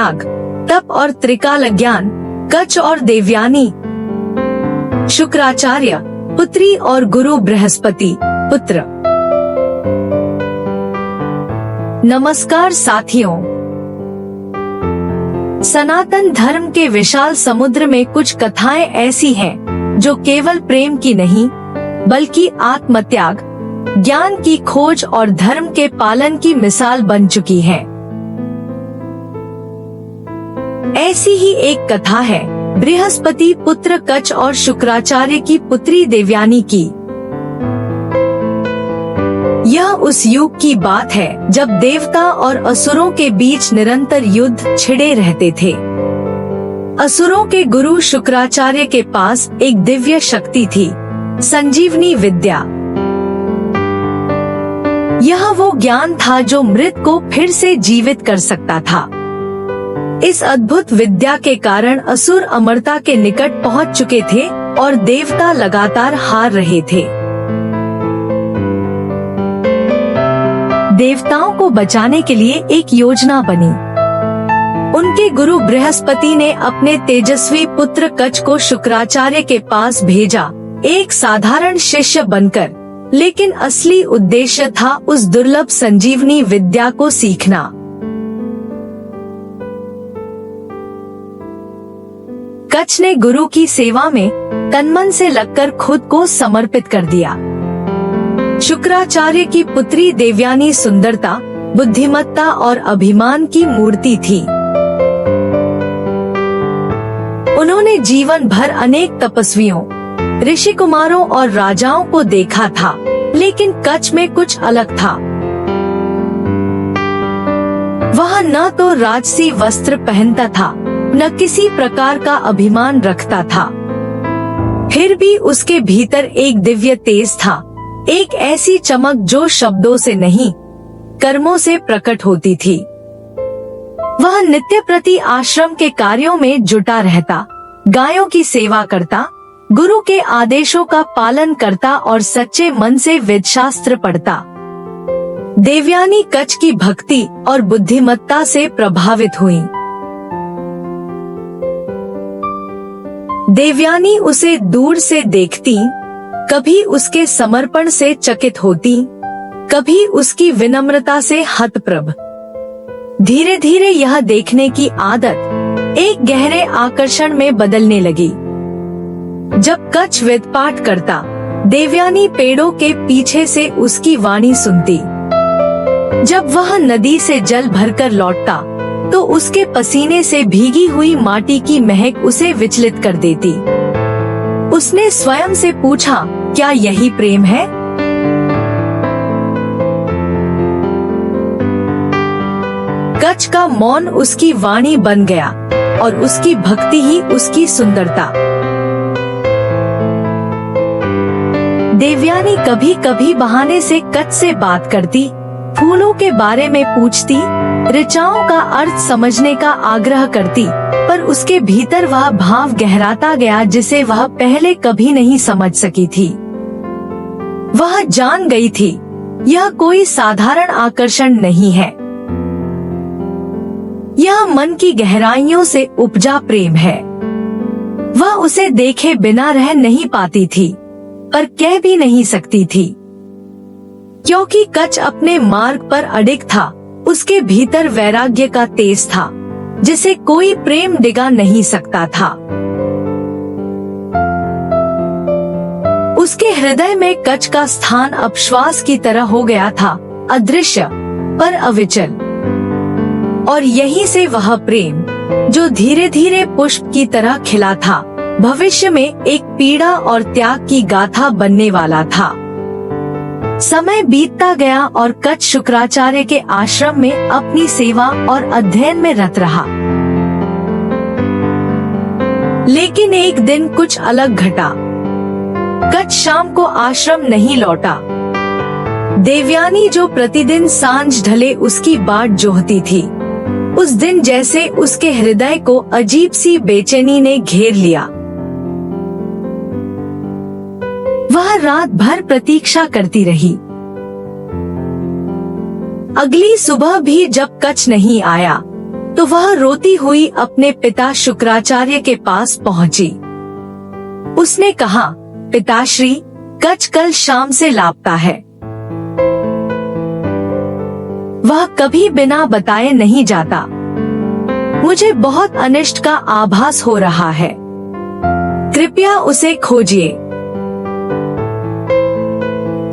त्याग, तप और त्रिकाल ज्ञान, कच्छ और देवयानी, शुक्राचार्य पुत्री और गुरु बृहस्पति पुत्र। नमस्कार साथियों, सनातन धर्म के विशाल समुद्र में कुछ कथाएं ऐसी हैं जो केवल प्रेम की नहीं बल्कि आत्मत्याग, ज्ञान की खोज और धर्म के पालन की मिसाल बन चुकी हैं। ऐसी ही एक कथा है बृहस्पति पुत्र कच्छ और शुक्राचार्य की पुत्री देवयानी की। यह उस युग की बात है जब देवता और असुरों के बीच निरंतर युद्ध छिड़े रहते थे। असुरों के गुरु शुक्राचार्य के पास एक दिव्य शक्ति थी, संजीवनी विद्या। यह वो ज्ञान था जो मृत को फिर से जीवित कर सकता था। इस अद्भुत विद्या के कारण असुर अमरता के निकट पहुंच चुके थे और देवता लगातार हार रहे थे। देवताओं को बचाने के लिए एक योजना बनी। उनके गुरु बृहस्पति ने अपने तेजस्वी पुत्र कच्छ को शुक्राचार्य के पास भेजा, एक साधारण शिष्य बनकर, लेकिन असली उद्देश्य था उस दुर्लभ संजीवनी विद्या को सीखना। कच्छ ने गुरु की सेवा में तनमन से लगकर खुद को समर्पित कर दिया। शुक्राचार्य की पुत्री देवयानी सुंदरता, बुद्धिमत्ता और अभिमान की मूर्ति थी। उन्होंने जीवन भर अनेक तपस्वियों, ऋषि कुमारों और राजाओं को देखा था, लेकिन कच्छ में कुछ अलग था। वह न तो राजसी वस्त्र पहनता था, न किसी प्रकार का अभिमान रखता था। फिर भी उसके भीतर एक दिव्य तेज था, एक ऐसी चमक जो शब्दों से नहीं, कर्मों से प्रकट होती थी। वह नित्य प्रति आश्रम के कार्यों में जुटा रहता, गायों की सेवा करता, गुरु के आदेशों का पालन करता और सच्चे मन से वेदशास्त्र पढ़ता। देवयानी कच्छ की भक्ति और बुद्धिमत्ता से प्रभावित हुई। देवयानी उसे दूर से देखती, कभी उसके समर्पण से चकित होती, कभी उसकी विनम्रता से हतप्रभ। धीरे धीरे यह देखने की आदत एक गहरे आकर्षण में बदलने लगी। जब कच्छ वेद पाठ करता, देवयानी पेड़ों के पीछे से उसकी वाणी सुनती। जब वह नदी से जल भरकर लौटता, तो उसके पसीने से भीगी हुई माटी की महक उसे विचलित कर देती। उसने स्वयं से पूछा, क्या यही प्रेम है? कच्छ का मौन उसकी वाणी बन गया और उसकी भक्ति ही उसकी सुंदरता। देवयानी कभी कभी बहाने से कच्छ से बात करती, फूलों के बारे में पूछती, ऋचाओं का अर्थ समझने का आग्रह करती, पर उसके भीतर वह भाव गहराता गया जिसे वह पहले कभी नहीं समझ सकी थी। वह जान गई थी, यह कोई साधारण आकर्षण नहीं है। यह मन की गहराइयों से उपजा प्रेम है। वह उसे देखे बिना रह नहीं पाती थी, पर कह भी नहीं सकती थी, क्योंकि कच्छ अपने मार्ग पर अडिग था। उसके भीतर वैराग्य का तेज था, जिसे कोई प्रेम डिगा नहीं सकता था। उसके हृदय में कच्छ का स्थान अब श्वास की तरह हो गया था, अदृश्य पर अविचल। और यहीं से वह प्रेम, जो धीरे धीरे पुष्प की तरह खिला था, भविष्य में एक पीड़ा और त्याग की गाथा बनने वाला था। समय बीतता गया और कच्छ शुक्राचार्य के आश्रम में अपनी सेवा और अध्ययन में रत रहा। लेकिन एक दिन कुछ अलग घटा। कच्छ शाम को आश्रम नहीं लौटा। देवयानी जो प्रतिदिन सांझ ढले उसकी बाट जोहती थी, उस दिन जैसे उसके हृदय को अजीब सी बेचैनी ने घेर लिया। वह रात भर प्रतीक्षा करती रही। अगली सुबह भी जब कच्छ नहीं आया, तो वह रोती हुई अपने पिता शुक्राचार्य के पास पहुंची। उसने कहा, पिताश्री, कच्छ कल शाम से लापता है। वह कभी बिना बताए नहीं जाता। मुझे बहुत अनिष्ट का आभास हो रहा है, कृपया उसे खोजिए।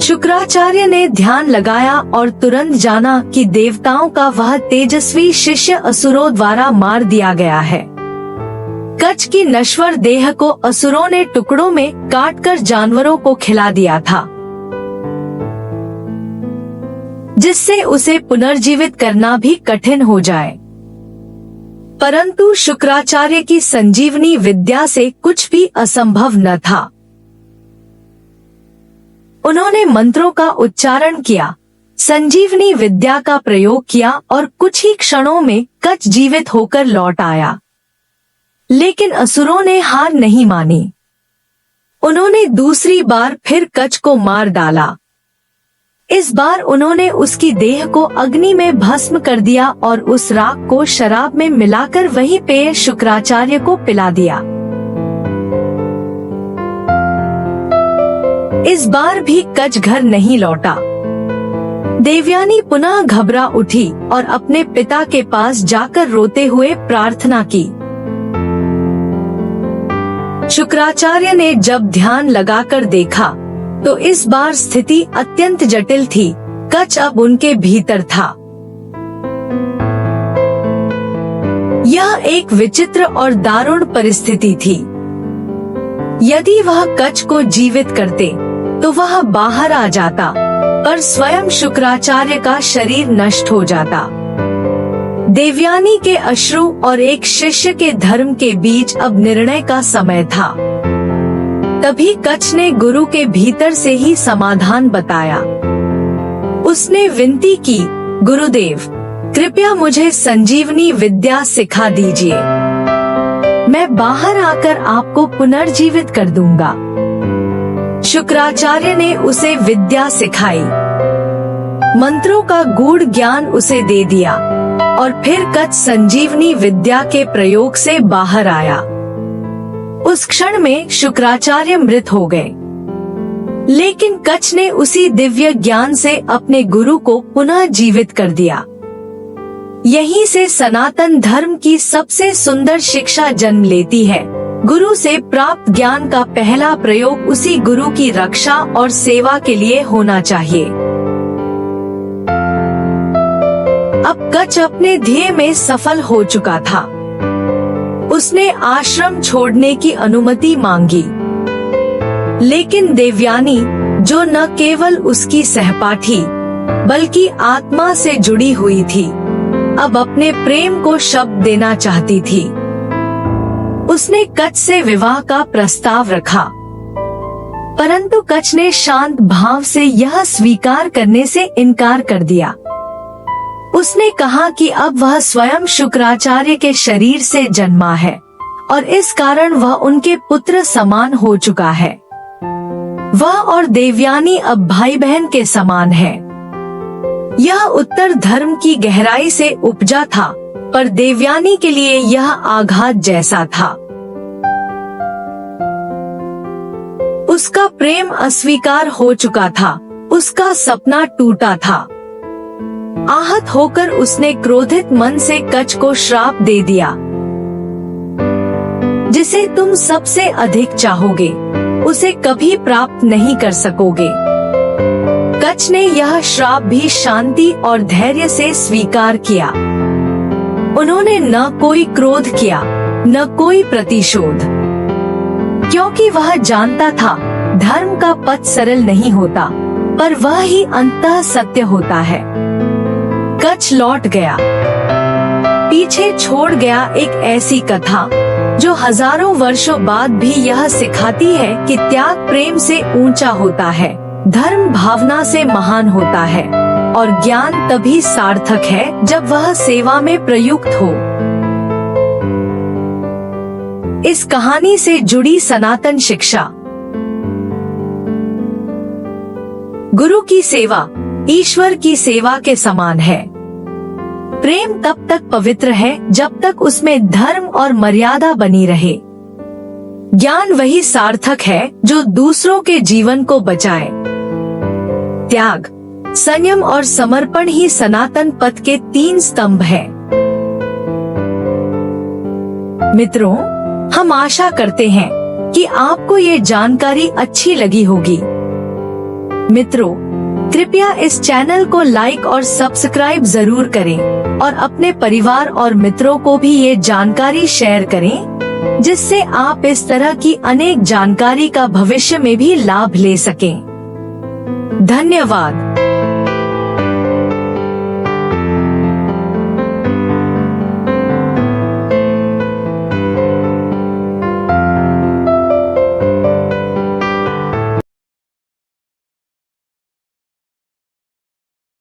शुक्राचार्य ने ध्यान लगाया और तुरंत जाना कि देवताओं का वह तेजस्वी शिष्य असुरों द्वारा मार दिया गया है। कच्छ की नश्वर देह को असुरों ने टुकड़ों में काटकर जानवरों को खिला दिया था, जिससे उसे पुनर्जीवित करना भी कठिन हो जाए। परंतु शुक्राचार्य की संजीवनी विद्या से कुछ भी असंभव न था। उन्होंने मंत्रों का उच्चारण किया, संजीवनी विद्या का प्रयोग किया और कुछ ही क्षणों में कच्छ जीवित होकर लौट आया। लेकिन असुरों ने हार नहीं मानी। उन्होंने दूसरी बार फिर कच्छ को मार डाला। इस बार उन्होंने उसकी देह को अग्नि में भस्म कर दिया और उस राख को शराब में मिलाकर वही पेय शुक्राचार्य को पिला दिया। इस बार भी कच्छ घर नहीं लौटा। देवयानी पुनः घबरा उठी और अपने पिता के पास जाकर रोते हुए प्रार्थना की। शुक्राचार्य ने जब ध्यान लगाकर देखा तो इस बार स्थिति अत्यंत जटिल थी। कच्छ अब उनके भीतर था। यह एक विचित्र और दारुण परिस्थिति थी। यदि वह कच्छ को जीवित करते तो वह बाहर आ जाता, पर स्वयं शुक्राचार्य का शरीर नष्ट हो जाता। देवयानी के अश्रु और एक शिष्य के धर्म के बीच अब निर्णय का समय था। तभी कच्छ ने गुरु के भीतर से ही समाधान बताया। उसने विनती की, गुरुदेव, कृपया मुझे संजीवनी विद्या सिखा दीजिए। मैं बाहर आकर आपको पुनर्जीवित कर दूंगा। शुक्राचार्य ने उसे विद्या सिखाई, मंत्रों का गूढ़ ज्ञान उसे दे दिया और फिर कच्छ संजीवनी विद्या के प्रयोग से बाहर आया। उस क्षण में शुक्राचार्य मृत हो गए, लेकिन कच्छ ने उसी दिव्य ज्ञान से अपने गुरु को पुनः जीवित कर दिया। यहीं से सनातन धर्म की सबसे सुंदर शिक्षा जन्म लेती है। गुरु से प्राप्त ज्ञान का पहला प्रयोग उसी गुरु की रक्षा और सेवा के लिए होना चाहिए। अब कच्छ अपने ध्येय में सफल हो चुका था। उसने आश्रम छोड़ने की अनुमति मांगी, लेकिन देवयानी, जो न केवल उसकी सहपाठी बल्कि आत्मा से जुड़ी हुई थी, अब अपने प्रेम को शब्द देना चाहती थी। उसने कच्छ से विवाह का प्रस्ताव रखा, परंतु कच्छ ने शांत भाव से यह स्वीकार करने से इनकार कर दिया। उसने कहा कि अब वह स्वयं शुक्राचार्य के शरीर से जन्मा है और इस कारण वह उनके पुत्र समान हो चुका है। वह और देवयानी अब भाई बहन के समान है। यह उत्तर धर्म की गहराई से उपजा था, पर देवयानी के लिए यह आघात जैसा था। उसका प्रेम अस्वीकार हो चुका था, उसका सपना टूटा था। आहत होकर उसने क्रोधित मन से कच्छ को श्राप दे दिया, जिसे तुम सबसे अधिक चाहोगे उसे कभी प्राप्त नहीं कर सकोगे। कच्छ ने यह श्राप भी शांति और धैर्य से स्वीकार किया। उन्होंने न कोई क्रोध किया, न कोई प्रतिशोध, क्योंकि वह जानता था धर्म का पथ सरल नहीं होता, पर वह ही अंततः सत्य होता है। कच्छ लौट गया, पीछे छोड़ गया एक ऐसी कथा जो हजारों वर्षों बाद भी यह सिखाती है कि त्याग प्रेम से ऊंचा होता है, धर्म भावना से महान होता है और ज्ञान तभी सार्थक है जब वह सेवा में प्रयुक्त हो। इस कहानी से जुड़ी सनातन शिक्षा। गुरु की सेवा ईश्वर की सेवा के समान है। प्रेम तब तक पवित्र है जब तक उसमें धर्म और मर्यादा बनी रहे। ज्ञान वही सार्थक है जो दूसरों के जीवन को बचाए। त्याग, संयम और समर्पण ही सनातन पथ के 3 स्तंभ हैं। मित्रों, हम आशा करते हैं कि आपको ये जानकारी अच्छी लगी होगी। मित्रों, कृपया इस चैनल को लाइक और सब्सक्राइब जरूर करें और अपने परिवार और मित्रों को भी ये जानकारी शेयर करें, जिससे आप इस तरह की अनेक जानकारी का भविष्य में भी लाभ ले सकें। धन्यवाद।